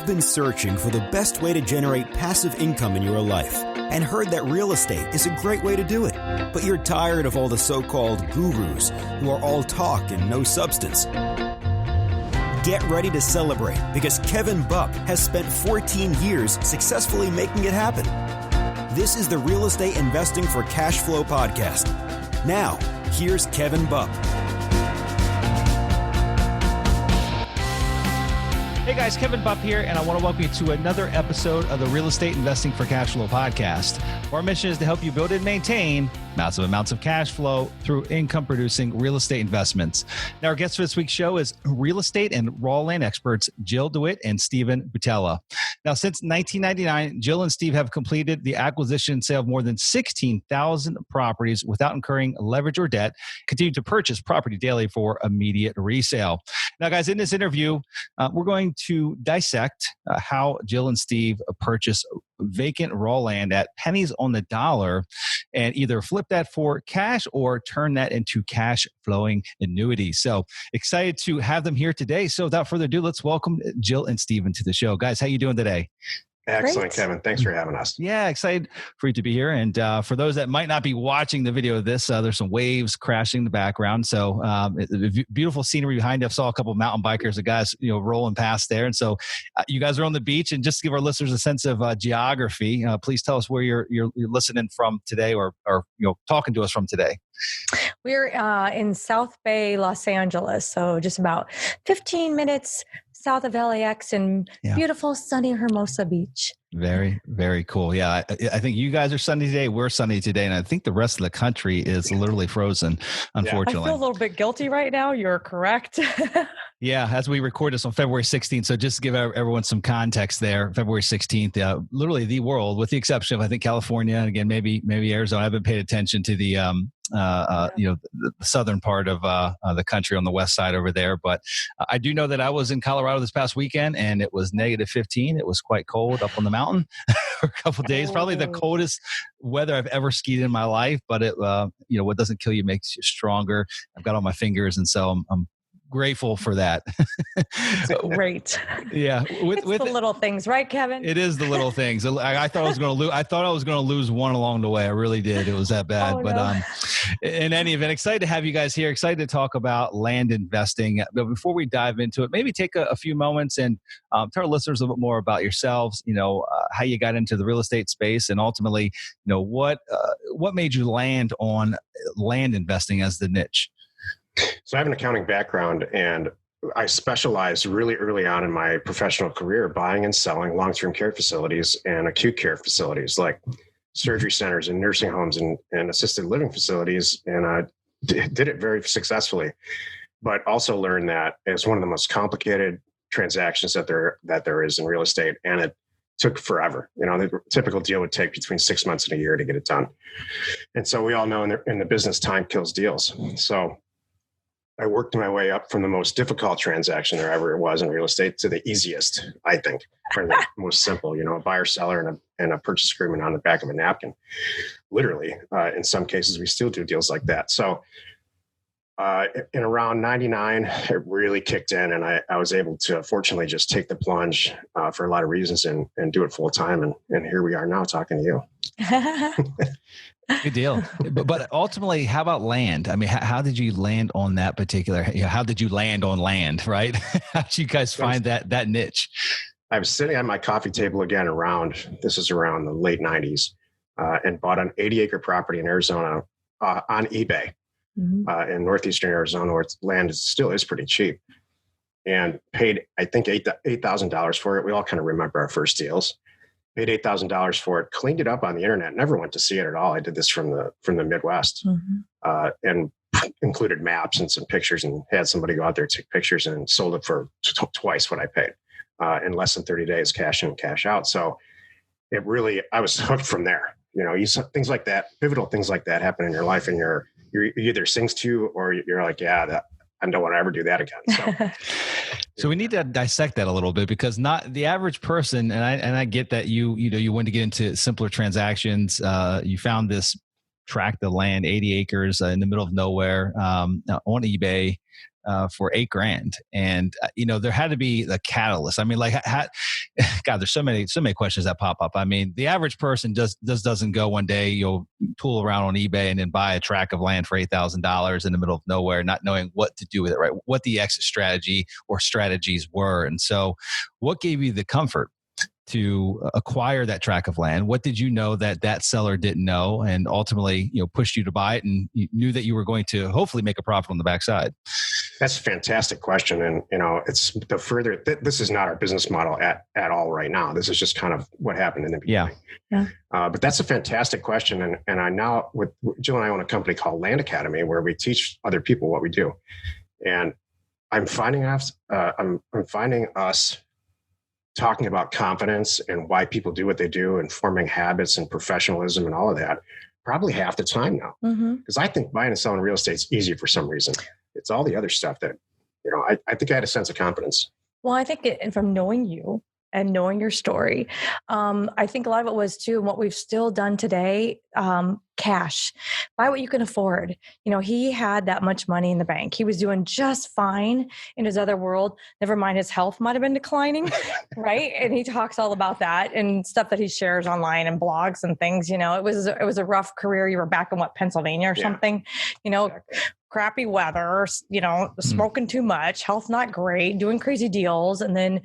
been searching for the best way to generate passive income in your life and heard that real estate is a great way to do it. But you're tired of all the so-called gurus who are all talk and no substance. Get ready to celebrate because Kevin Bupp has spent 14 years successfully making it happen. This is the Real Estate Investing for Cash Flow podcast. Now, here's Kevin Bupp. Hey guys, Kevin Bupp here, and I want to welcome you to another episode of the Real Estate Investing for Cash Flow podcast. Our mission is to help you build and maintain massive amounts of cash flow through income-producing real estate investments. Now, our guest for this week's show is real estate and raw land experts Jill DeWit and Stephen Butala. Now, since 1999, Jill and Steve have completed the acquisition and sale of more than 16,000 properties without incurring leverage or debt, continue to purchase property daily for immediate resale. Now, guys, in this interview, we're going to dissect how Jill and Steve purchase vacant raw land at pennies on the dollar and either flip that for cash or turn that into cash flowing annuities. So excited to have them here today. So without further ado, let's welcome Jill and Stephen to the show. Guys, how you doing today? Excellent, Great. Kevin. Thanks for having us. Yeah, excited for you to be here. And for those that might not be watching the video of this, there's some waves crashing in the background. So beautiful scenery behind you. I saw a couple of mountain bikers, the guys, rolling past there. And so you guys are on the beach. And just to give our listeners a sense of geography, please tell us where you're listening from today, or talking to us from today. We're in South Bay, Los Angeles. So just about 15 minutes south of LAX and beautiful sunny Hermosa Beach. Very, very cool. Yeah, I think you guys are sunny today. We're sunny today. And I think the rest of the country is literally frozen, unfortunately. I feel a little bit guilty right now. You're correct. Yeah, as we record this on February 16th. So just to give everyone some context there, February 16th, literally the world, with the exception of, I think, California, and again, maybe Arizona. I haven't paid attention to the the southern part of the country on the west side over there. But I do know that I was in Colorado this past weekend and it was negative 15. It was quite cold up on the mountain for a couple of days. Probably the coldest weather I've ever skied in my life. But it, what doesn't kill you makes you stronger. I've got all my fingers, and so I'm grateful for that. Great. Yeah, with the little things, right, Kevin? It is the little things. I thought I was going to lose. I thought I was going to lose one along the way. I really did. It was that bad. Oh, but no. In any event, excited to have you guys here. Excited to talk about land investing. But before we dive into it, maybe take a few moments and tell our listeners a little bit more about yourselves. How you got into the real estate space, and ultimately, what made you land on land investing as the niche. So I have an accounting background, and I specialized really early on in my professional career buying and selling long-term care facilities and acute care facilities like surgery centers and nursing homes and assisted living facilities. And I did it very successfully, but also learned that it's one of the most complicated transactions that there is in real estate. And it took forever. The typical deal would take between 6 months and a year to get it done. And so we all know in the business, time kills deals. So I worked my way up from the most difficult transaction there ever was in real estate to the easiest, I think, from the most simple, a buyer, seller, and a purchase agreement on the back of a napkin. Literally, in some cases, we still do deals like that. So in around 99, it really kicked in, and I was able to, fortunately, just take the plunge for a lot of reasons and do it full time. And here we are now talking to you. Good deal. But ultimately, how about land? I mean, how did you land on that particular, how did you land on land, right? How did you guys find that niche? I was sitting at my coffee table again this is around the late 90s, and bought an 80-acre property in Arizona on eBay in northeastern Arizona, where land still is pretty cheap, and paid, I think, $8,000 for it. We all kind of remember our first deals. Paid $8,000 for it, cleaned it up on the internet, never went to see it at all. I did this from the Midwest, and included maps and some pictures, and had somebody go out there, take pictures, and sold it for twice what I paid in less than 30 days, cash in, cash out. So I was hooked from there. Things like that, pivotal things like that happen in your life, and you're either sings to, or you're like, I don't want to ever do that again. So we need to dissect that a little bit, because not the average person, and I get that you wanted to get into simpler transactions. You found this tract of land, 80 acres in the middle of nowhere on eBay. for $8,000. And, there had to be a catalyst. I mean, God, there's so many questions that pop up. I mean, the average person doesn't go one day, you'll tool around on eBay and then buy a tract of land for $8,000 in the middle of nowhere, not knowing what to do with it, right? What the exit strategy or strategies were. And so what gave you the comfort to acquire that tract of land? What did you know that seller didn't know, and ultimately, pushed you to buy it, and you knew that you were going to hopefully make a profit on the backside? That's a fantastic question. And, it's the further, this is not our business model at all right now. This is just kind of what happened in the beginning. Yeah. But that's a fantastic question. And I now, with Jill and I own a company called Land Academy, where we teach other people what we do. And I'm finding us talking about confidence and why people do what they do and forming habits and professionalism and all of that probably half the time now. Because I think buying and selling real estate is easy for some reason. It's all the other stuff that, I think I had a sense of confidence. Well, I think from knowing you and knowing your story, I think a lot of it was too, and what we've still done today, cash. Buy what you can afford. He had that much money in the bank. He was doing just fine in his other world. Never mind, his health might have been declining, right? And he talks all about that and stuff that he shares online and blogs and things. It was a rough career. You were back in Pennsylvania or something. Exactly. Crappy weather, smoking too much, health not great, doing crazy deals, and then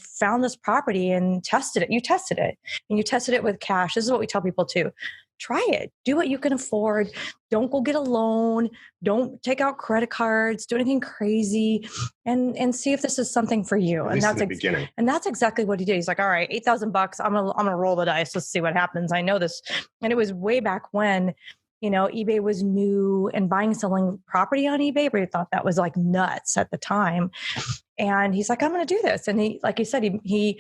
found this property and tested it. You tested it, and you tested it with cash. This is what we tell people too. Try it. Do what you can afford. Don't go get a loan. Don't take out credit cards. Do anything crazy, and see if this is something for you. At least in the beginning. And that's exactly what he did. He's like, all right, $8,000. I'm gonna roll the dice. Let's see what happens. I know this, and it was way back when. eBay was new, and buying and selling property on eBay, we thought that was nuts at the time. And he's like, I'm going to do this. And he, like you said, he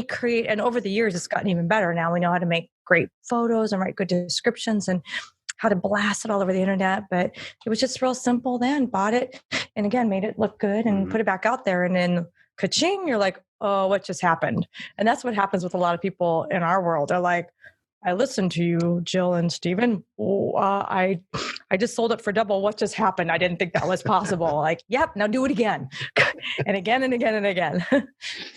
create, and over the years, it's gotten even better. Now we know how to make great photos and write good descriptions and how to blast it all over the internet. But it was just real simple then. Bought it. And again, made it look good and put it back out there. And then ka-ching, you're like, oh, what just happened? And that's what happens with a lot of people in our world. They're like, I listened to you, Jill and Stephen. I just sold it for double. What just happened? I didn't think that was possible. Yep, now do it again. And again and again and again.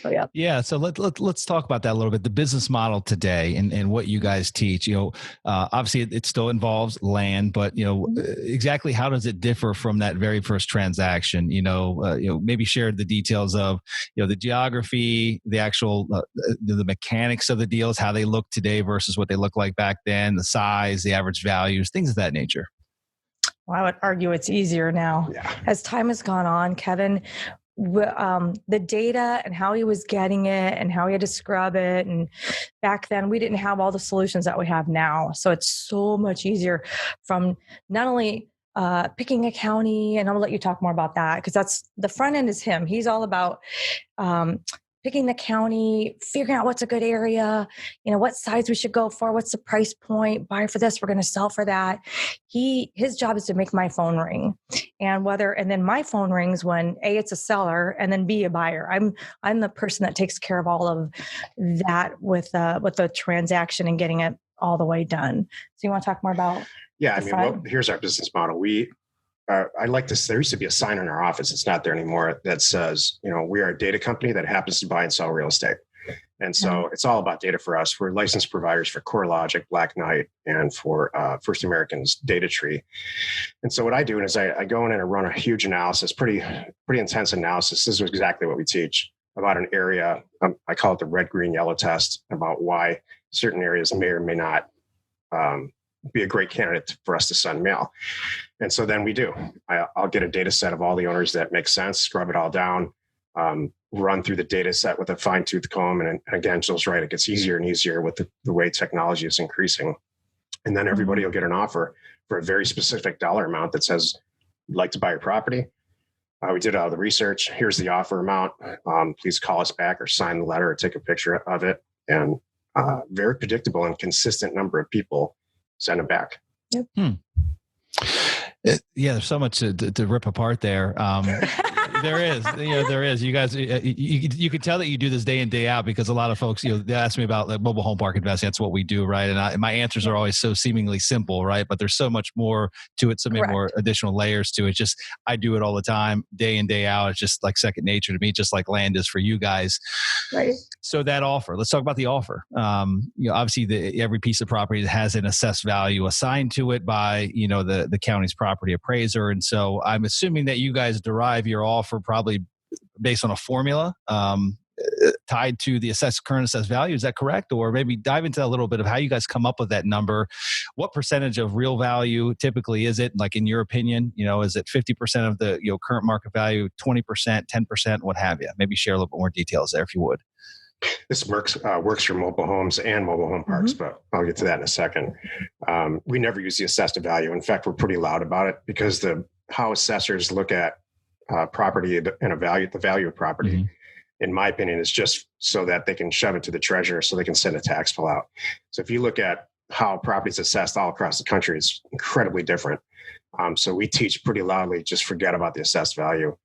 So, yeah. Yeah. So let's talk about that a little bit. The business model today and what you guys teach, obviously it still involves land, but, exactly how does it differ from that very first transaction? Maybe share the details of, the geography, the actual, the mechanics of the deals, how they look today versus what they look like back then, the size, the average values, things of that nature. Well, I would argue it's easier now. Yeah. As time has gone on, Kevin, the data and how he was getting it and how he had to scrub it. And back then we didn't have all the solutions that we have now. So it's so much easier from not only picking a county, and I'll let you talk more about that because that's the front end is him. He's all about picking the county, figuring out what's a good area, what size we should go for, what's the price point, buy for this, we're going to sell for that. His job is to make my phone ring. And then my phone rings when A, it's a seller, and then B, a buyer. I'm the person that takes care of all of that with the transaction and getting it all the way done. So you want to talk more about? Yeah. Here's our business model. I like to say, there used to be a sign in our office. It's not there anymore that says, we are a data company that happens to buy and sell real estate. And so it's all about data for us. We're licensed providers for CoreLogic, Black Knight, and for First American's Data Tree. And so what I do is I go in and I run a huge analysis, pretty intense analysis. This is exactly what we teach about an area. I call it the red, green, yellow test, about why certain areas may or may not be a great candidate for us to send mail. And so then we do. I'll get a data set of all the owners that make sense, scrub it all down, run through the data set with a fine tooth comb. And again, Jill's right. It gets easier and easier with the way technology is increasing. And then everybody will get an offer for a very specific dollar amount that says, "You'd like to buy your property? We did all the research. Here's the offer amount. Please call us back or sign the letter or take a picture of it." And very predictable and consistent number of people send it back. Yep. Yeah, there's so much to rip apart there. There is. There is. You guys, you can tell that you do this day in, day out, because a lot of folks, they ask me about like mobile home park investing. That's what we do, right? And my answers are always so seemingly simple, right? But there's so much more to it, so many more additional layers to it. Just, I do it all the time, day in, day out. It's just like second nature to me, just like land is for you guys. Right. So that offer, let's talk about the offer. Obviously every piece of property has an assessed value assigned to it by, the county's property appraiser. And so I'm assuming that you guys derive your offer probably based on a formula tied to the current assessed value. Is that correct? Or maybe dive into a little bit of how you guys come up with that number. What percentage of real value typically is it? Like, in your opinion, is it 50% of the current market value, 20%, 10%, what have you? Maybe share a little bit more details there if you would. This works for mobile homes and mobile home parks, but I'll get to that in a second. We never use the assessed value. In fact, we're pretty loud about it, because how assessors look at property and the value of property, in my opinion, is just so that they can shove it to the treasurer so they can send a tax bill out. So if you look at how property is assessed all across the country, it's incredibly different. So we teach pretty loudly, just forget about the assessed value.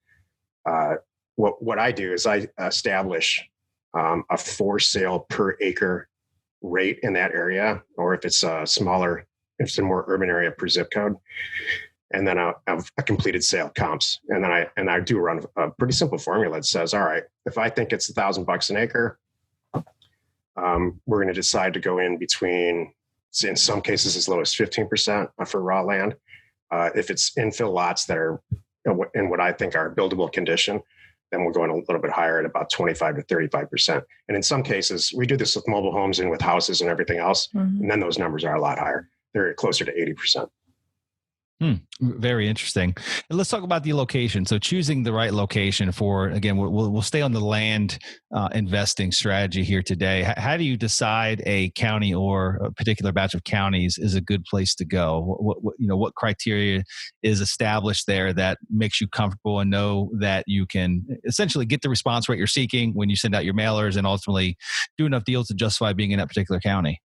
What I do is I establish a for sale per acre rate in that area, or if it's a more urban area, per zip code. And then a completed sale comps. And then I do run a pretty simple formula that says, all right, if I think it's $1,000 an acre, we're going to decide to go in between, in some cases, as low as 15% for raw land. If it's infill lots that are in what I think are buildable condition, then we're going a little bit higher at about 25 to 35%. And in some cases, we do this with mobile homes and with houses and everything else. And then those numbers are a lot higher. They're closer to 80%. Very interesting. And let's talk about the location. So choosing the right location for, again, we'll stay on the land investing strategy here today. How do you decide a county or a particular batch of counties is a good place to go? What criteria is established there that makes you comfortable and know that you can essentially get the response rate you're seeking when you send out your mailers, and ultimately do enough deals to justify being in that particular county?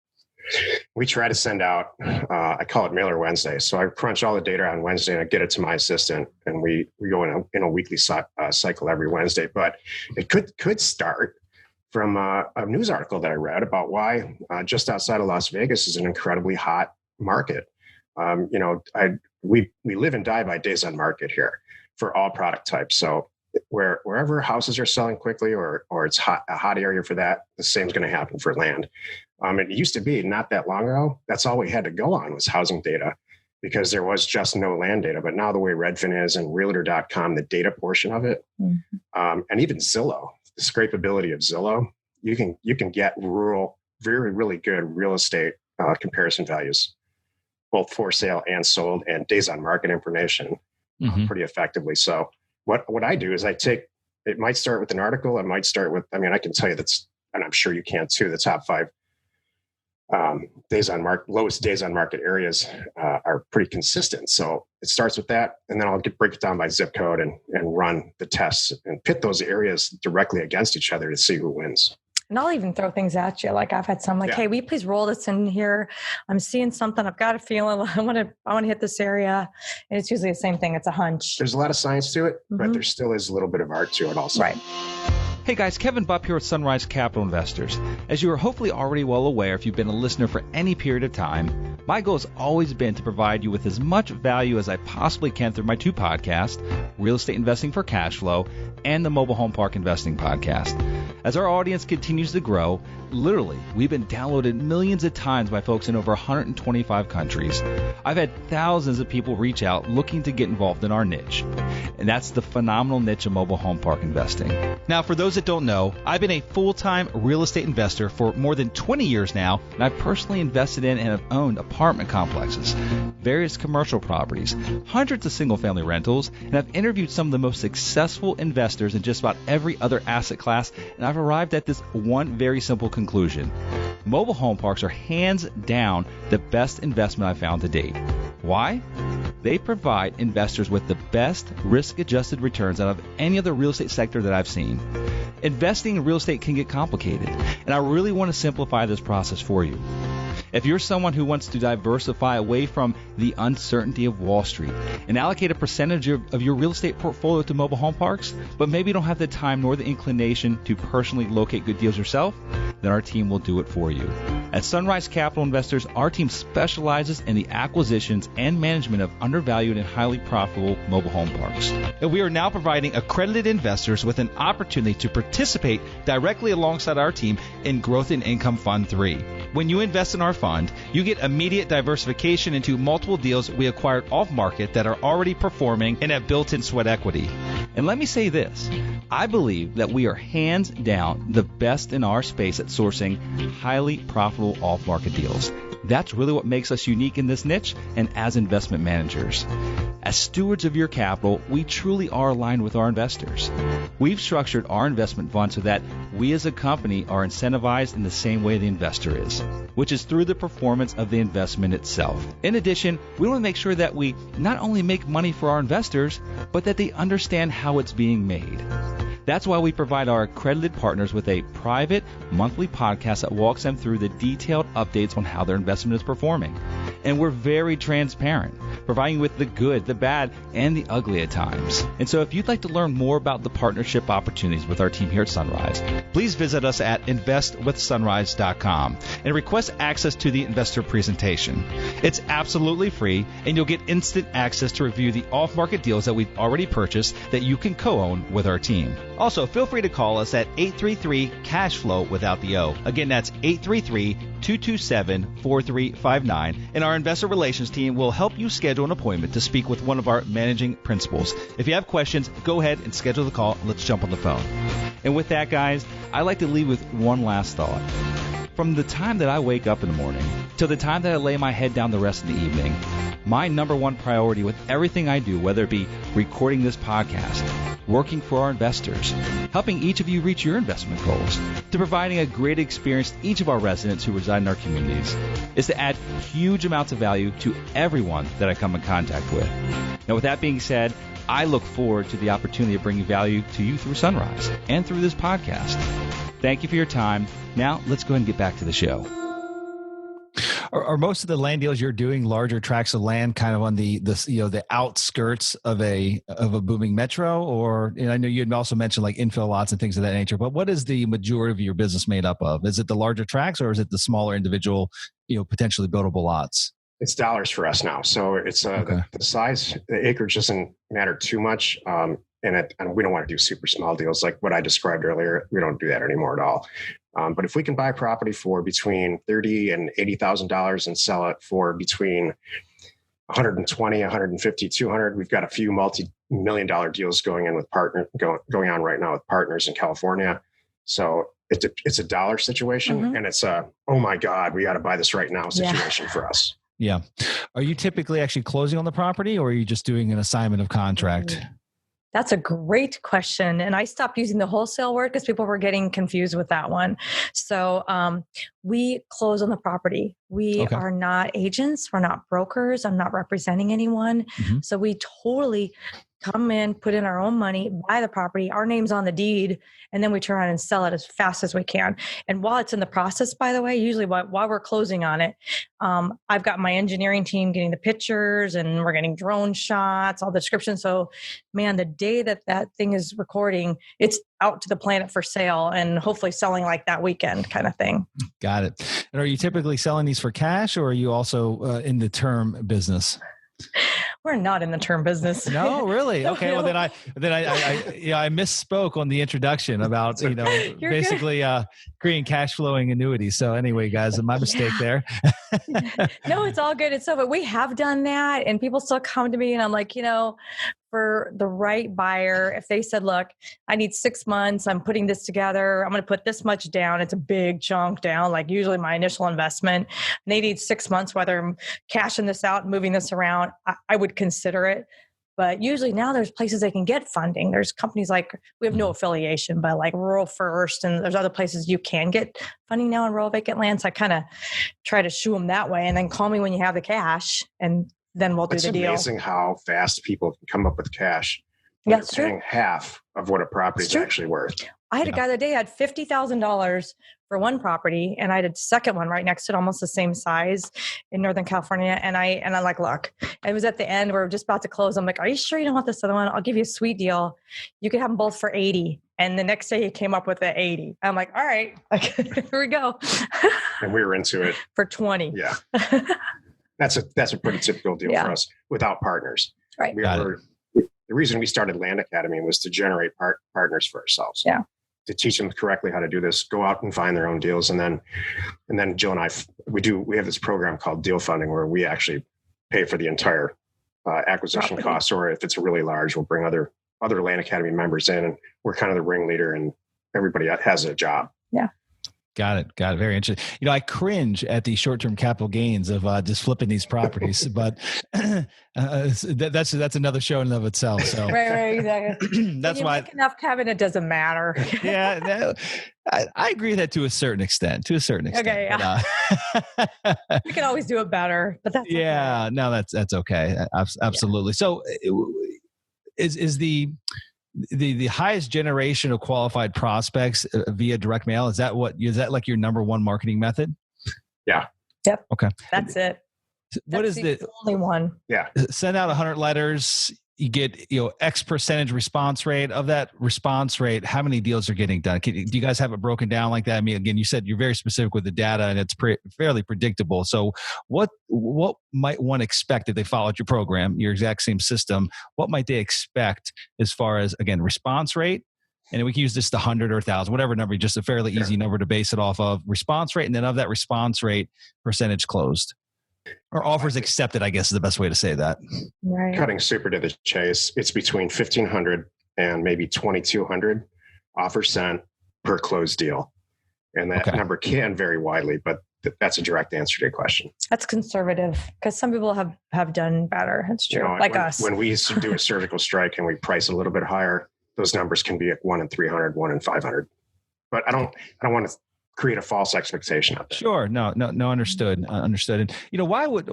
We try to send out, I call it Mailer Wednesday. So I crunch all the data on Wednesday and I get it to my assistant, and we go in a weekly cycle every Wednesday. But it could start from a news article that I read about why just outside of Las Vegas is an incredibly hot market. We live and die by days on market here for all product types. So wherever houses are selling quickly or it's a hot area for that, the same is going to happen for land. It used to be not that long ago, that's all we had to go on was housing data, because there was just no land data. But now the way Redfin is and Realtor.com, the data portion of it, and even Zillow, the scrapability of Zillow, you can get rural, very, really good real estate comparison values, both for sale and sold, and days on market information pretty effectively. So what I do is it might start with an article. It might start with, I can tell you and I'm sure you can too, the top 5 lowest days on market areas are pretty consistent. So it starts with that, and then I'll break it down by zip code and run the tests and pit those areas directly against each other to see who wins. And I'll even throw things at you. Like I've had some hey, will you please roll this in here? I'm seeing something. I've got a feeling I want to hit this area. And it's usually the same thing. It's a hunch. There's a lot of science to it, but there still is a little bit of art to it also. Right. Hey guys, Kevin Bupp here with Sunrise Capital Investors. As you are hopefully already well aware if you've been a listener for any period of time, my goal has always been to provide you with as much value as I possibly can through my 2 podcasts, Real Estate Investing for Cash Flow and the Mobile Home Park Investing Podcast. As our audience continues to grow, literally, we've been downloaded millions of times by folks in over 125 countries. I've had thousands of people reach out looking to get involved in our niche, and that's the phenomenal niche of mobile home park investing. Now, for those that don't know, I've been a full-time real estate investor for more than 20 years now, and I've personally invested in and have owned apartment complexes, various commercial properties, hundreds of single-family rentals, and I've interviewed some of the most successful investors in just about every other asset class, and I've arrived at this one very simple conclusion. Mobile home parks are hands down the best investment I've found to date. Why? They provide investors with the best risk-adjusted returns out of any other real estate sector that I've seen. Investing in real estate can get complicated, and I really want to simplify this process for you. If you're someone who wants to diversify away from the uncertainty of Wall Street and allocate a percentage of your real estate portfolio to mobile home parks, but maybe you don't have the time nor the inclination to personally locate good deals yourself, then our team will do it for you. At Sunrise Capital Investors, our team specializes in the acquisitions and management of undervalued and highly profitable mobile home parks. And we are now providing accredited investors with an opportunity to participate directly alongside our team in Growth and Income Fund 3. When you invest in our fund, you get immediate diversification into multiple deals we acquired off market that are already performing and have built-in sweat equity. And let me say this, I believe that we are hands down the best in our space at sourcing highly profitable off-market deals. That's really what makes us unique in this niche and as investment managers. As stewards of your capital, we truly are aligned with our investors. We've structured our investment fund so that we as a company are incentivized in the same way the investor is, which is through the performance of the investment itself. In addition, we want to make sure that we not only make money for our investors, but that they understand how it's being made. That's why we provide our accredited partners with a private monthly podcast that walks them through the detailed updates on how their investment is performing. And we're very transparent, providing you with the good, the bad, and the ugly at times. And so if you'd like to learn more about the partnership opportunities with our team here at Sunrise, please visit us at investwithsunrise.com and request access to the investor presentation. It's absolutely free, and you'll get instant access to review the off-market deals that we've already purchased that you can co-own with our team. Also, feel free to call us at 833-CASH-FLOW without the O. Again, that's 833-227-4359, and our investor relations team will help you schedule an appointment to speak with one of our managing principals. If you have questions, go ahead and schedule the call. Let's jump on the phone. And with that, guys, I'd like to leave with one last thought. From the time that I wake up in the morning till the time that I lay my head down the rest of the evening, my number one priority with everything I do, whether it be recording this podcast, working for our investors, helping each of you reach your investment goals, to providing a great experience to each of our residents who reside in our communities, is to add huge amounts of value to everyone that I come in contact with. Now, with that being said, I look forward to the opportunity of bringing value to you through Sunrise and through this podcast. Thank you for your time. Now, let's go ahead and get back to the show. Are most of the land deals you're doing larger tracts of land, kind of on the outskirts of a booming metro? Or, and I know you had also mentioned like infill lots and things of that nature, but what is the majority of your business made up of? Is it the larger tracts, or is it the smaller individual, potentially buildable lots? It's dollars for us now. So it's Okay. the size, the acreage doesn't matter too much. And we don't want to do super small deals like what I described earlier. We don't do that anymore at all. But if we can buy property for between $30,000 and $80,000 and sell it for between 120, 150, 200, we've got a few multi-million-dollar deals going on right now with partners in California. So it's a dollar situation, Mm-hmm. and it's a, oh my God, we got to buy this right now situation for us. Yeah. Are you typically actually closing on the property, or are you just doing an assignment of contract? That's a great question. And I stopped using the wholesale word because people were getting confused with that one. So we close on the property. We are not agents. We're not brokers. I'm not representing anyone. Mm-hmm. So we totally come in, put in our own money, buy the property. Our name's on the deed, and then we turn around and sell it as fast as we can. And while it's in the process, by the way, usually while we're closing on it, I've got my engineering team getting the pictures, and we're getting drone shots, all the descriptions. So, man, the day that thing is recording, it's out to the planet for sale, and hopefully selling like that weekend kind of thing. Got it. And are you typically selling these for cash, or are you also in the term business? We're not in the term business. No, really? Okay. No. Well, then I misspoke on the introduction about, basically creating cash flowing annuities. So anyway, guys, my mistake there. No, it's all good. But we have done that, and people still come to me, and I'm like, for the right buyer, if they said, look, I need 6 months, I'm putting this together, I'm going to put this much down. It's a big chunk down, like usually my initial investment. And they need 6 months, whether I'm cashing this out, moving this around, I would consider it. But usually now there's places they can get funding. There's companies like, we have no affiliation, but like Rural First, and there's other places you can get funding now in rural vacant land. So I kind of try to shoo them that way, and then call me when you have the cash, and then we'll do the deal. It's amazing how fast people can come up with cash. Yeah, They're paying half of what a property is actually worth. I had a guy the other day had $50,000 for one property, and I did a second one right next to it, almost the same size in Northern California. And I like, look, it was at the end, we're just about to close. I'm like, are you sure you don't want this other one? I'll give you a sweet deal. You could have them both for 80. And the next day he came up with the 80. I'm like, all right, here we go. And we were into it for 20. Yeah. That's a pretty typical deal for us without partners. Right. The reason we started Land Academy was to generate partners for ourselves. Yeah. To teach them correctly how to do this, go out and find their own deals. And then Jill and I, we have this program called deal funding where we actually pay for the entire acquisition costs, or if it's really large, we'll bring other Land Academy members in, and we're kind of the ringleader, and everybody has a job. Yeah. Got it. Very interesting. I cringe at the short-term capital gains of just flipping these properties, but that's another show in and of itself. So right, exactly. That's why make enough, Kevin, it doesn't matter. Yeah, I agree with that to a certain extent. Okay, yeah. But, we can always do it better, but that's okay. No, that's okay. Absolutely. Yeah. So, is the highest generation of qualified prospects via direct mail? Is that like your number one marketing method? Yeah. Yep. Okay. That's it. What is the only one? Yeah. Send out 100 letters. You get, X percentage response rate. Of that response rate, how many deals are getting done? Do you guys have it broken down like that? I mean, again, you said you're very specific with the data, and it's fairly predictable. So what might one expect if they followed your program, your exact same system? What might they expect as far as, again, response rate? And we can use this to 100 or 1,000, whatever number, just a fairly easy number to base it off of. Response rate, and then of that response rate, percentage closed. Or offers accepted, I guess is the best way to say that. Right. Cutting super to the chase, it's between 1,500 and maybe 2,200 offers sent per closed deal. And that number can vary widely, but that's a direct answer to your question. That's conservative, because some people have done better. That's true. Us. When we do a surgical strike and we price a little bit higher, those numbers can be at 1 in 300, 1 in 500. But I don't want to create a false expectation out there. Sure. No, understood. And, why would,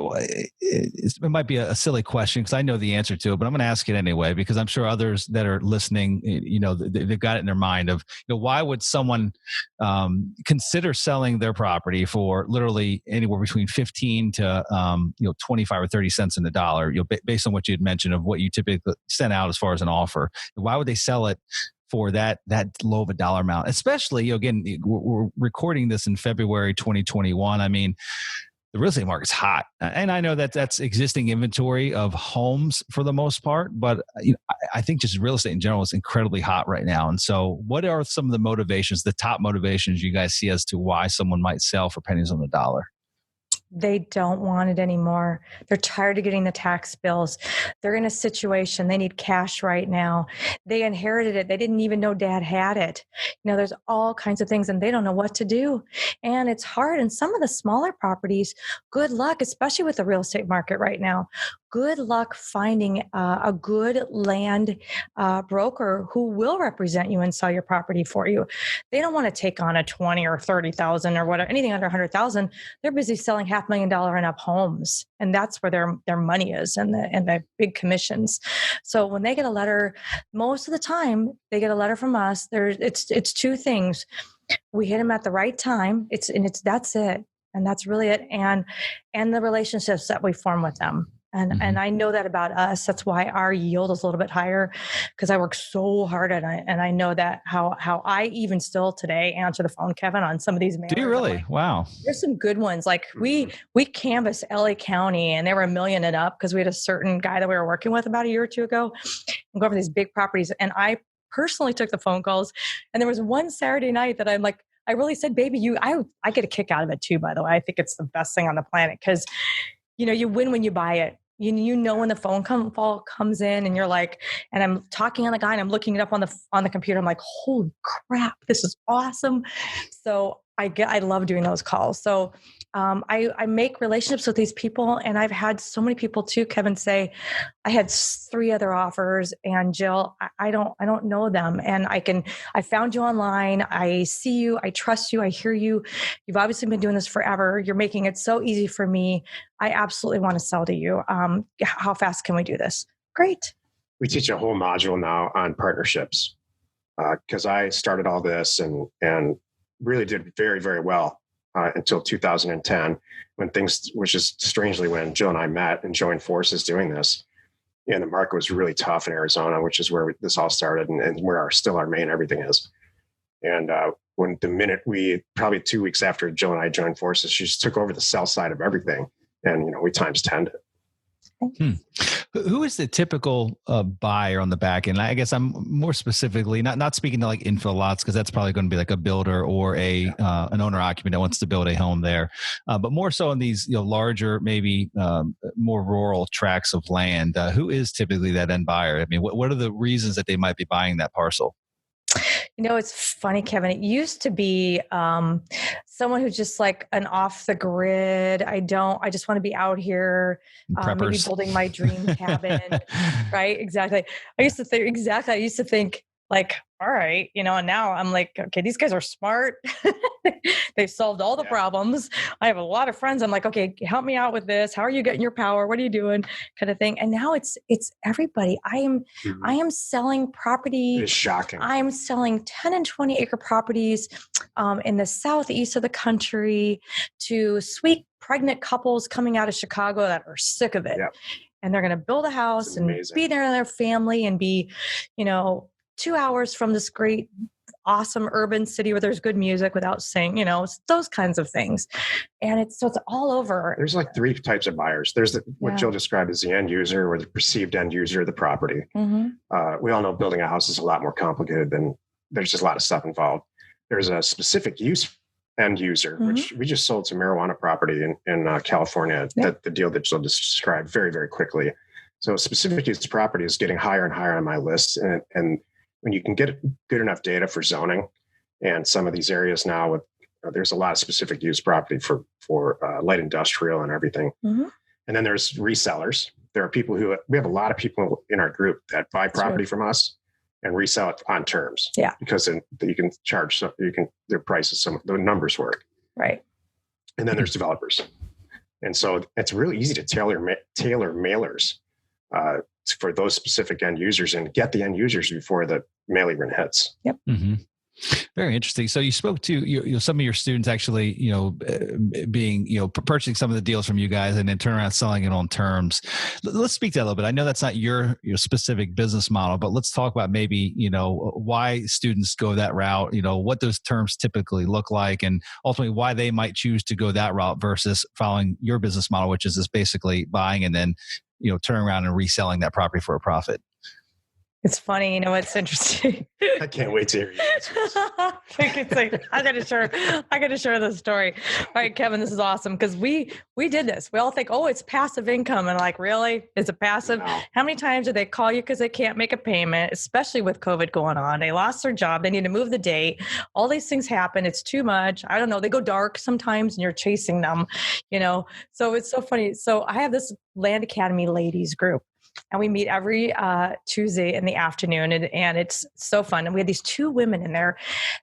it might be a silly question because I know the answer to it, but I'm going to ask it anyway, because I'm sure others that are listening, they've got it in their mind of, why would someone consider selling their property for literally anywhere between 15 to, 25 or 30 cents in the dollar, based on what you had mentioned of what you typically send out as far as an offer? Why would they sell it for that low of a dollar amount? Especially, again, we're recording this in February 2021. I mean, the real estate market's hot. And I know that that's existing inventory of homes for the most part, but I think just real estate in general is incredibly hot right now. And so what are some of the motivations, the top motivations you guys see as to why someone might sell for pennies on the dollar? They don't want it anymore. They're tired of getting the tax bills. They're in a situation, they need cash right now. They inherited it. They didn't even know dad had it. There's all kinds of things, and they don't know what to do. And it's hard. And some of the smaller properties, good luck, especially with the real estate market right now. Good luck finding a good land broker who will represent you and sell your property for you. They don't want to take on a 20 or 30,000 or whatever, anything under 100,000. They're busy selling $500,000 and up homes, and that's where their money is, and the big commissions. So when they get a letter, most of the time they get a letter from us. It's two things: we hit them at the right time. That's it, and that's really it, and the relationships that we form with them. And I know that about us. That's why our yield is a little bit higher, because I work so hard at it. And I know that how I even still today answer the phone, Kevin, on some of these mailers. Do you really? Wow. There's some good ones. Like we canvassed LA County, and they were $1 million and up, because we had a certain guy that we were working with about a year or two ago, and go over these big properties. And I personally took the phone calls. And there was one Saturday night that I'm like, I really said, baby, I get a kick out of it too, by the way. I think it's the best thing on the planet, because you win when you buy it. When the phone call comes in, and you're like, and I'm talking on the guy, and I'm looking it up on the computer. I'm like, holy crap, this is awesome. So I love doing those calls. So I make relationships with these people, and I've had so many people too, Kevin, say, I had 3 other offers, and Jill, I don't know them. And I found you online. I see you. I trust you. I hear you. You've obviously been doing this forever. You're making it so easy for me. I absolutely want to sell to you. How fast can we do this? Great. We teach a whole module now on partnerships, because I started all this, and really did very, very well until 2010, when things, which is strangely when Jill and I met and joined forces doing this. And the market was really tough in Arizona, which is where this all started, and where our main everything is. And when the minute probably 2 weeks after Jill and I joined forces, she just took over the sell side of everything. And, we times 10'd it. Who is the typical buyer on the back end? I guess I'm more specifically not speaking to like infill lots, because that's probably going to be like a builder or an owner occupant that wants to build a home there, but more so in these larger, maybe more rural tracts of land. Who is typically that end buyer? I mean, what are the reasons that they might be buying that parcel? It's funny, Kevin. It used to be someone who's just like an off the grid. I just want to be out here, maybe building my dream cabin. Right? Exactly. I used to think like, all right, and now I'm like, okay, these guys are smart. They've solved all the problems. I have a lot of friends. I'm like, okay, help me out with this. How are you getting your power? What are you doing? Kind of thing. And now it's everybody. I am selling property. It's shocking. I'm selling 10 and 20 acre properties in the southeast of the country to sweet pregnant couples coming out of Chicago that are sick of it. Yep. And they're going to build a house and be there in their family and be, 2 hours from this great, awesome urban city where there's good music without saying, those kinds of things. And it's all over. There's like 3 types of buyers. There's what Jill described as the end user, or the perceived end user of the property. Mm-hmm. We all know building a house is a lot more complicated than there's just a lot of stuff involved. There's a specific use end user, mm-hmm. which we just sold some marijuana property in California. The deal that Jill described very, very quickly. So specific use property is getting higher and higher on my list. And when you can get good enough data for zoning, and some of these areas now with there's a lot of specific use property for light industrial and everything. Mm-hmm. And then there's resellers. There are people we have a lot of people in our group that buy property from us and resell it on terms. Yeah. Because then you can charge, their prices, the numbers work. Right. And then there's developers. And so it's really easy to tailor mailers for those specific end users and get the end users before the mail even hits. Yep. Mm-hmm. Very interesting. So you spoke to some of your students actually, being, purchasing some of the deals from you guys and then turn around selling it on terms. Let's speak to that a little bit. I know that's not your specific business model, but let's talk about maybe, why students go that route, what those terms typically look like, and ultimately why they might choose to go that route versus following your business model, which is just basically buying and then, turning around and reselling that property for a profit. It's funny, it's interesting. I can't wait to hear you. I gotta share this story. All right, Kevin, this is awesome because we did this. We all think, oh, it's passive income, and like, really, is it passive? No. How many times do they call you because they can't make a payment, especially with COVID going on? They lost their job. They need to move the date. All these things happen. It's too much. I don't know. They go dark sometimes, and you're chasing them. So it's so funny. So I have this Land Academy ladies group. And we meet every Tuesday in the afternoon, and it's so fun. And we had these 2 women in there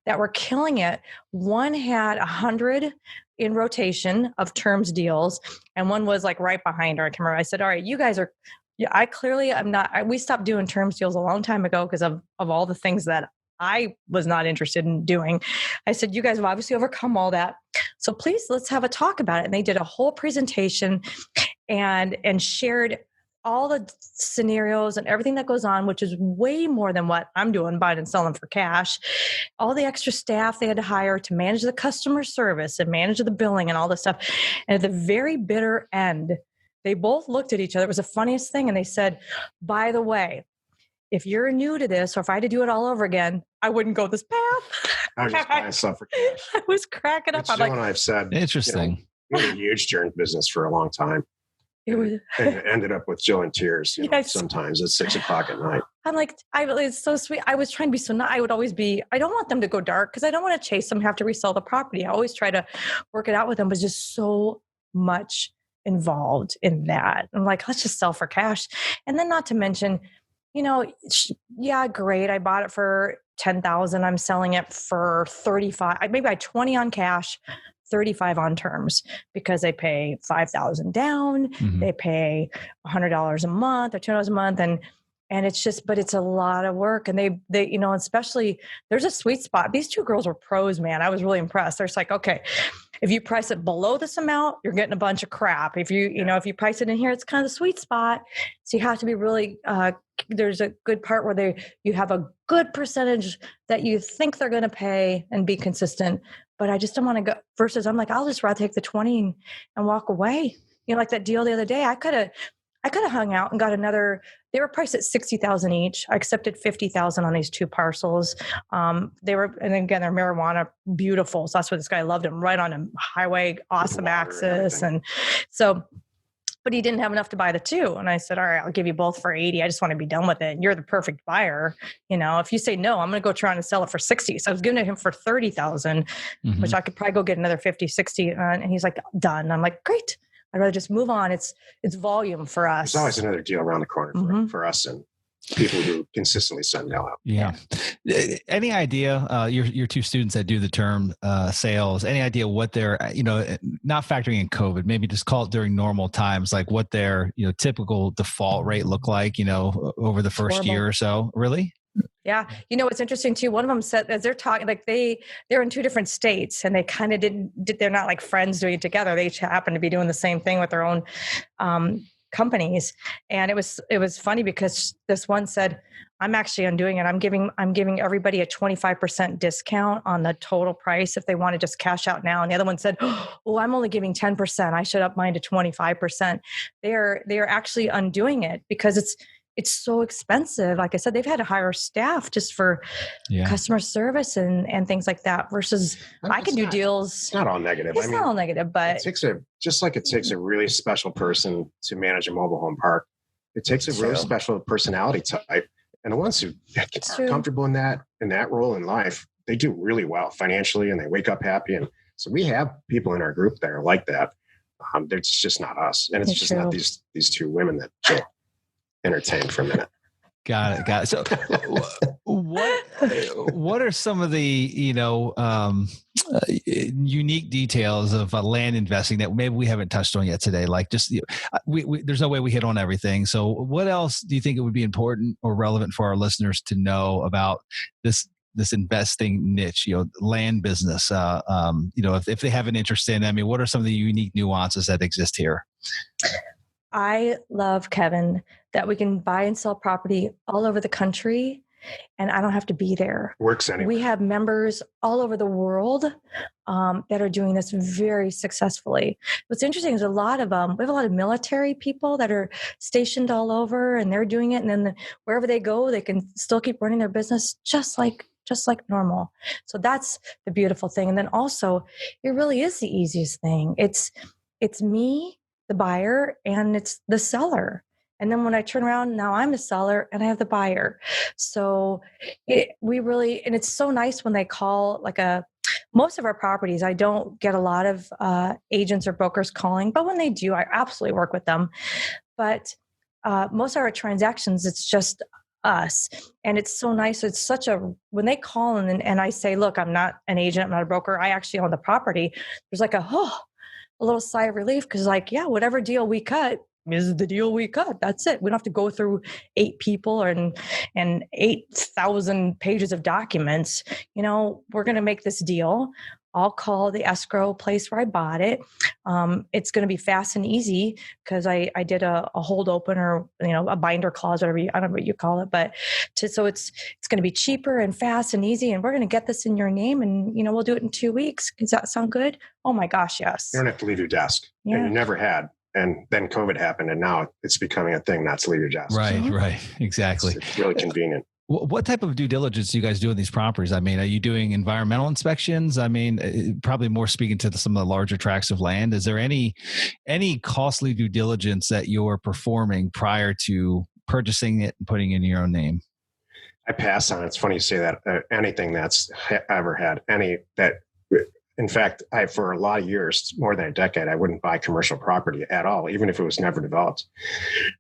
that were killing it. One had 100 in rotation of terms deals, and one was like right behind her. I can remember. I said, "All right, you guys are." I clearly am not. We stopped doing terms deals a long time ago because of all the things that I was not interested in doing. I said, "You guys have obviously overcome all that, so please let's have a talk about it." And they did a whole presentation and shared all the scenarios and everything that goes on, which is way more than what I'm doing, buying and selling for cash. All the extra staff they had to hire to manage the customer service and manage the billing and all this stuff. And at the very bitter end, they both looked at each other. It was the funniest thing. And they said, by the way, if you're new to this, or if I had to do it all over again, I wouldn't go this path. I was just buying stuff for cash. I was cracking up. Jill and I have said, interesting. We had a huge churn business for a long time. And it ended up with Jill in tears. Sometimes at 6:00 at night. I'm like, it's so sweet. I was trying to be so nice. I would always be, I don't want them to go dark because I don't want to chase them, have to resell the property. I always try to work it out with them, but just so much involved in that. I'm like, let's just sell for cash. And then not to mention, great. I bought it for $10,000. I'm selling it for $35,000. Maybe I 20 on cash, 35 on terms because they pay $5,000 down. Mm-hmm. They pay $100 a month or $200 a month. And And it's just, but it's a lot of work. And they, especially there's a sweet spot. These two girls were pros, man. I was really impressed. They're just like, okay, if you price it below this amount, you're getting a bunch of crap. If if you price it in here, it's kind of the sweet spot. So you have to be really, there's a good part where you have a good percentage that you think they're going to pay and be consistent. But I just don't want to go versus I'm like, I'll just rather take the 20 and walk away. Like that deal the other day, I could have hung out and got another. They were priced at $60,000 each. I accepted $50,000 on these two parcels. And again, they're marijuana, beautiful. So that's what this guy loved them, right on a highway, awesome access, and so. But he didn't have enough to buy the two, and I said, "All right, I'll give you both for 80. I just want to be done with it. And you're the perfect buyer. If you say no, I'm going to go try and sell it for 60." So I was giving it him for 30,000, which I could probably go get another 50, 60. And he's like, "Done." I'm like, "Great." I'd rather just move on. It's volume for us. There's always another deal around the corner for us and people who consistently send mail out. Yeah. Any idea, your two students that do the term sales, any idea what they're, not factoring in COVID, maybe just call it during normal times, like what their, typical default rate look like, over the first year or so? Really? Yeah. What's interesting too, one of them said, as they're talking, like they're in two different states and they kind of they're not like friends doing it together. They each happen to be doing the same thing with their own companies. And it was funny because this one said, I'm actually undoing it. I'm giving everybody a 25% discount on the total price if they want to just cash out now. And the other one said, oh, I'm only giving 10%. I should up mine to 25%. They are actually undoing it because it's so expensive. Like I said, they've had to hire staff just for customer service and things like that versus I can do deals. It's not all negative. It's not all negative, but it takes it takes a really special person to manage a mobile home park. It takes a really special personality type. And the ones who are comfortable in that role in life, they do really well financially and they wake up happy. And so we have people in our group that are like that. It's just not us. And it's just not these two women that get entertained for a minute. Got it. So what are some of the, unique details of land investing that maybe we haven't touched on yet today? Like just, there's no way we hit on everything. So what else do you think it would be important or relevant for our listeners to know about this investing niche, land business, if they have an interest in, what are some of the unique nuances that exist here? I love, Kevin, that we can buy and sell property all over the country and I don't have to be there. Works anyway. We have members all over the world that are doing this very successfully. What's interesting is we have a lot of military people that are stationed all over and they're doing it. And then wherever they go, they can still keep running their business just like normal. So that's the beautiful thing. And then also it really is the easiest thing. It's me, the buyer, and it's the seller. And then when I turn around, now I'm the seller and I have the buyer. So it's so nice when they call most of our properties, I don't get a lot of agents or brokers calling, but when they do, I absolutely work with them. But most of our transactions, it's just us. And it's so nice. It's when they call and I say, look, I'm not an agent, I'm not a broker, I actually own the property. There's a little sigh of relief because whatever deal we cut is the deal we cut. That's it. We don't have to go through 8 people and 8,000 pages of documents. We're going to make this deal. I'll call the escrow place where I bought it. It's going to be fast and easy because I did a hold open or, a binder clause, whatever I don't know what you call it, but so it's going to be cheaper and fast and easy. And we're going to get this in your name and, we'll do it in 2 weeks. Does that sound good? Oh my gosh. Yes. You don't have to leave your desk and you never had. And then COVID happened and now it's becoming a thing not to leave your desk. Right. Exactly. It's really convenient. What type of due diligence do you guys do in these properties? Are you doing environmental inspections? Probably more speaking to some of the larger tracts of land. Is there any costly due diligence that you're performing prior to purchasing it and putting it in your own name? I pass on it. It's funny you say that. Anything that's ever had in fact, for a lot of years, more than a decade, I wouldn't buy commercial property at all, even if it was never developed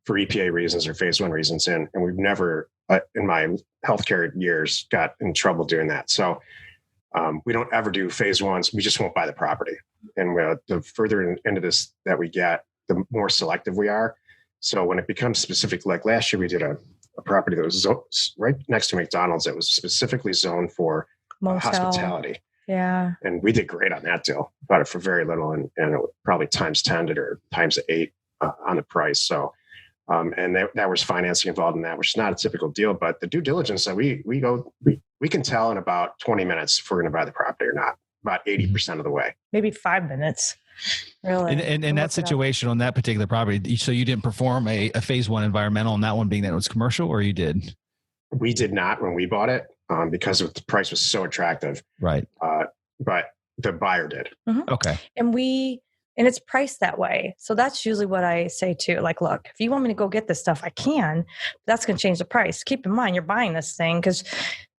for EPA reasons or phase 1 reasons. And we've never, in my healthcare years, got in trouble doing that. So we don't ever do phase 1s. We just won't buy the property. And the further into this that we get, the more selective we are. So when it becomes specific, like last year, we did a a property that was right next to McDonald's that was specifically zoned for hospitality. Yeah. And we did great on that deal. Bought it for very little, and it probably times 10 or times 8 on the price. So, and that was financing involved in that, which is not a typical deal. But the due diligence that we can tell in about 20 minutes if we're going to buy the property or not. About 80% of the way. Maybe 5 minutes. Really. And in that situation on that particular property, so you didn't perform a phase 1 environmental on that one, being that it was commercial, or you did? We did not when we bought it because the price was so attractive. Right. But the buyer did. Mm-hmm. Okay. And it's priced that way. So that's usually what I say too. Like, look, if you want me to go get this stuff, I can. But that's going to change the price. Keep in mind, you're buying this thing because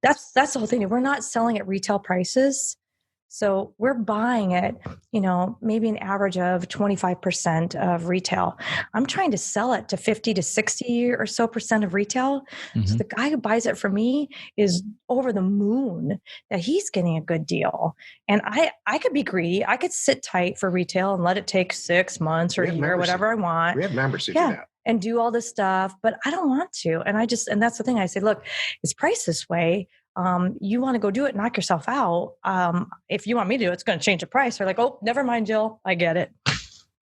that's the whole thing. We're not selling at retail prices. So we're buying it, maybe an average of 25% of retail. I'm trying to sell it to 50 to 60 or so percent of retail. Mm-hmm. So the guy who buys it from me is over the moon that he's getting a good deal. And I could be greedy. I could sit tight for retail and let it take 6 months or a year, whatever I want. We have members who do that. And do all this stuff, but I don't want to. And that's the thing. I say, look, it's priced this way. You want to go do it, knock yourself out. If you want me to do it, it's going to change the price. They're like, oh, never mind, Jill. I get it.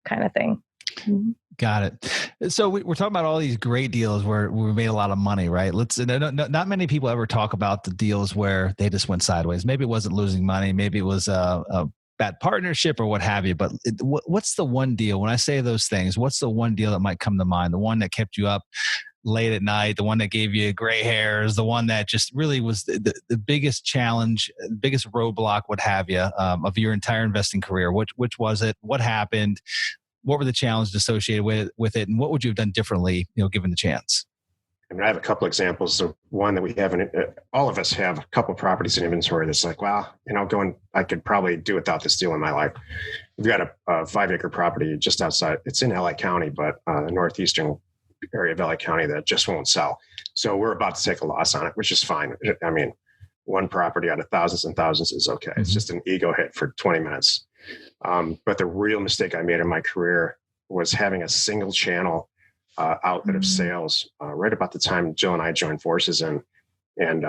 Kind of thing. Mm-hmm. Got it. So we're talking about all these great deals where we made a lot of money, right? Not many people ever talk about the deals where they just went sideways. Maybe it wasn't losing money. Maybe it was a bad partnership or what have you. But what's the one deal? When I say those things, what's the one deal that might come to mind? The one that kept you up late at night, the one that gave you gray hairs, the one that just really was the biggest challenge, biggest roadblock, what have you, of your entire investing career? Which was it? What happened? What were the challenges associated with it? And what would you have done differently, given the chance? I mean, I have a couple examples of one that we haven't, all of us have a couple of properties in inventory that's like, wow, I could probably do without this deal in my life. We've got a 5-acre property just outside, it's in LA County, but the northeastern area of LA County that just won't sell. So we're about to take a loss on it, which is fine. I mean, one property out of thousands and thousands is okay. It's just an ego hit for 20 minutes. But the real mistake I made in my career was having a single channel outlet of sales right about the time Jill and I joined forces. And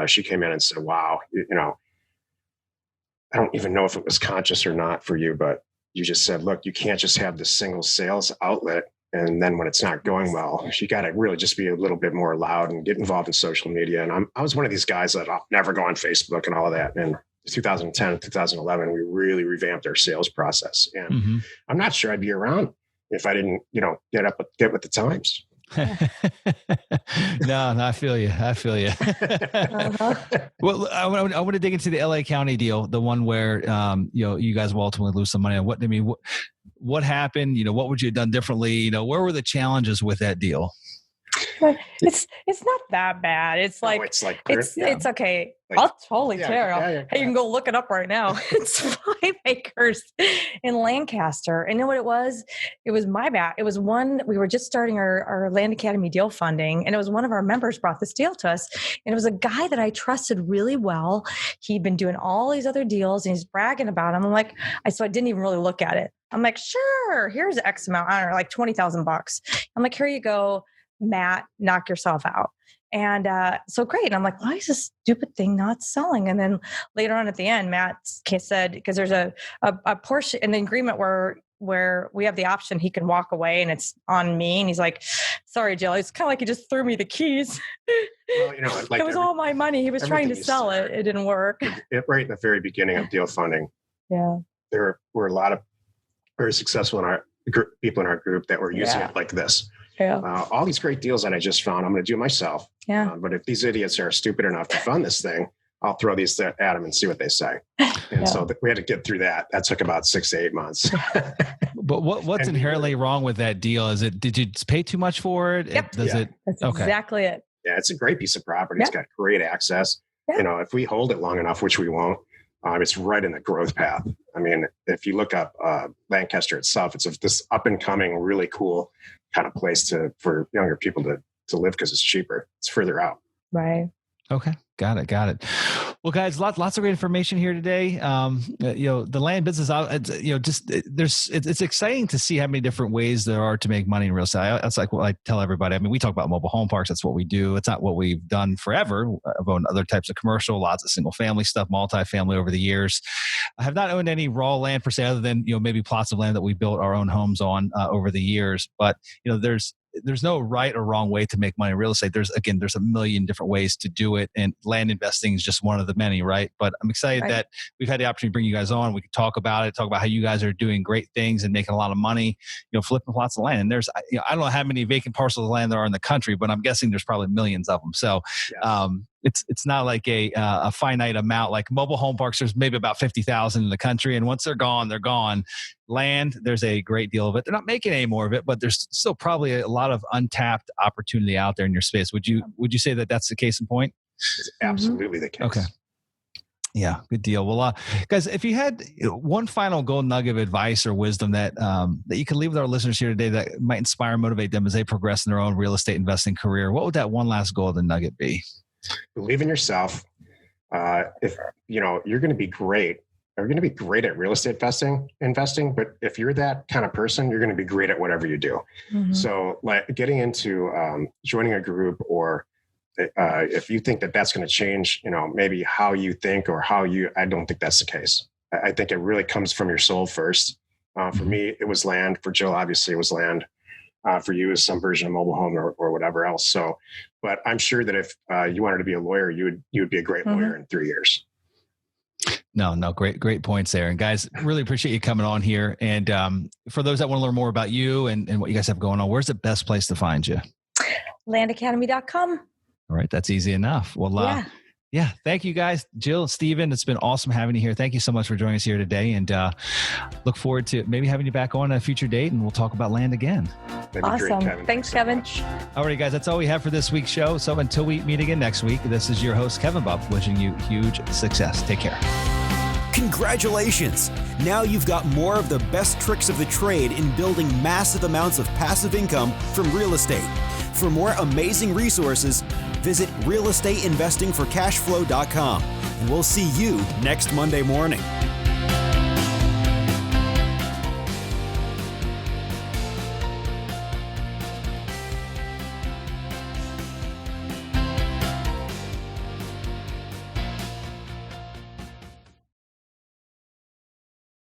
she came in and said, wow, I don't even know if it was conscious or not for you, but you just said, look, you can't just have this single sales outlet. And then when it's not going well, you got to really just be a little bit more loud and get involved in social media. And I was one of these guys that I'll never go on Facebook and all of that. And 2010 and 2011, we really revamped our sales process. And I'm not sure I'd be around if I didn't, get with the times. No, I feel you. Well, I want to dig into the LA County deal, the one where, you guys will ultimately lose some money on. What happened? What would you have done differently? Where were the challenges with that deal? It's not that bad. It's okay. I'll totally tear it. Hey, you can go look it up right now. It's 5 acres in Lancaster. And you know what it was? It was my bad. It was we were just starting our Land Academy deal funding, and it was one of our members brought this deal to us. And it was a guy that I trusted really well. He'd been doing all these other deals and he's bragging about them. I'm like, so I didn't even really look at it. I'm like, sure, here's X amount. I don't know, like $20,000. I'm like, here you go, Matt, knock yourself out. And so great. And I'm like, why is this stupid thing not selling? And then later on at the end, Matt said, because there's a portion in the agreement where we have the option, he can walk away and it's on me. And he's like, sorry, Jill. It's kind of like he just threw me the keys. Well, it was all my money. He was trying to sell it. It didn't work. Right in the very beginning of deal funding. Yeah. There were a lot of very successful people in our group that were using it like this. Yeah. All these great deals that I just found, I'm going to do myself. Yeah. But if these idiots are stupid enough to fund this thing, I'll throw these at them and see what they say. And so we had to get through that. That took about 6 to 8 months. But what's inherently wrong with that deal? Did you pay too much for it? Yep. That's exactly it. Yeah, it's a great piece of property. It's got great access. Yeah. If we hold it long enough, which we won't, it's right in the growth path. I mean, if you look up Lancaster itself, it's this up and coming, really cool kind of place for younger people to live because it's cheaper. It's further out. Right. Okay. Got it. Well, guys, lots of great information here today. The land business, it's exciting to see how many different ways there are to make money in real estate. That's like what I tell everybody. I mean, we talk about mobile home parks. That's what we do. It's not what we've done forever. I've owned other types of commercial, lots of single family stuff, multifamily over the years. I have not owned any raw land per se, other than, maybe plots of land that we built our own homes on over the years. But, there's no right or wrong way to make money in real estate. There's a million different ways to do it. And land investing is just one of the many, right? But I'm excited that we've had the opportunity to bring you guys on. We can talk about it, talk about how you guys are doing great things and making a lot of money, flipping lots of land. And there's, I don't know how many vacant parcels of land there are in the country, but I'm guessing there's probably millions of them. So, it's not like a finite amount. Like mobile home parks, there's maybe about 50,000 in the country. And once they're gone, they're gone. Land, there's a great deal of it. They're not making any more of it, but there's still probably a lot of untapped opportunity out there in your space. Would you say that that's the case in point? It's absolutely the case. Okay. Yeah, good deal. Well, guys, if you had one final gold nugget of advice or wisdom that you could leave with our listeners here today that might inspire and motivate them as they progress in their own real estate investing career, what would that one last golden nugget be? Believe in yourself. If you're going to be great, you're going to be great at real estate investing. But if you're that kind of person, you're going to be great at whatever you do. Mm-hmm. So, like getting into joining a group, or if you think that that's going to change, maybe how you think or I don't think that's the case. I think it really comes from your soul first. For me, it was land. For Jill, obviously, it was land. For you, is some version of mobile home or whatever else. So, but I'm sure that if you wanted to be a lawyer, you would be a great lawyer in 3 years. No, great points there. And guys, really appreciate you coming on here. And for those that want to learn more about you and what you guys have going on, where's the best place to find you? landacademy.com. All right. That's easy enough. Well, yeah. Thank you guys. Jill, Stephen, it's been awesome having you here. Thank you so much for joining us here today, and look forward to maybe having you back on a future date, and we'll talk about land again. Awesome. Great, Thanks, Kevin. All right, guys, that's all we have for this week's show. So until we meet again next week, this is your host, Kevin Bupp, wishing you huge success. Take care. Congratulations! Now you've got more of the best tricks of the trade in building massive amounts of passive income from real estate. For more amazing resources, visit realestateinvestingforcashflow.com, and we'll see you next Monday morning.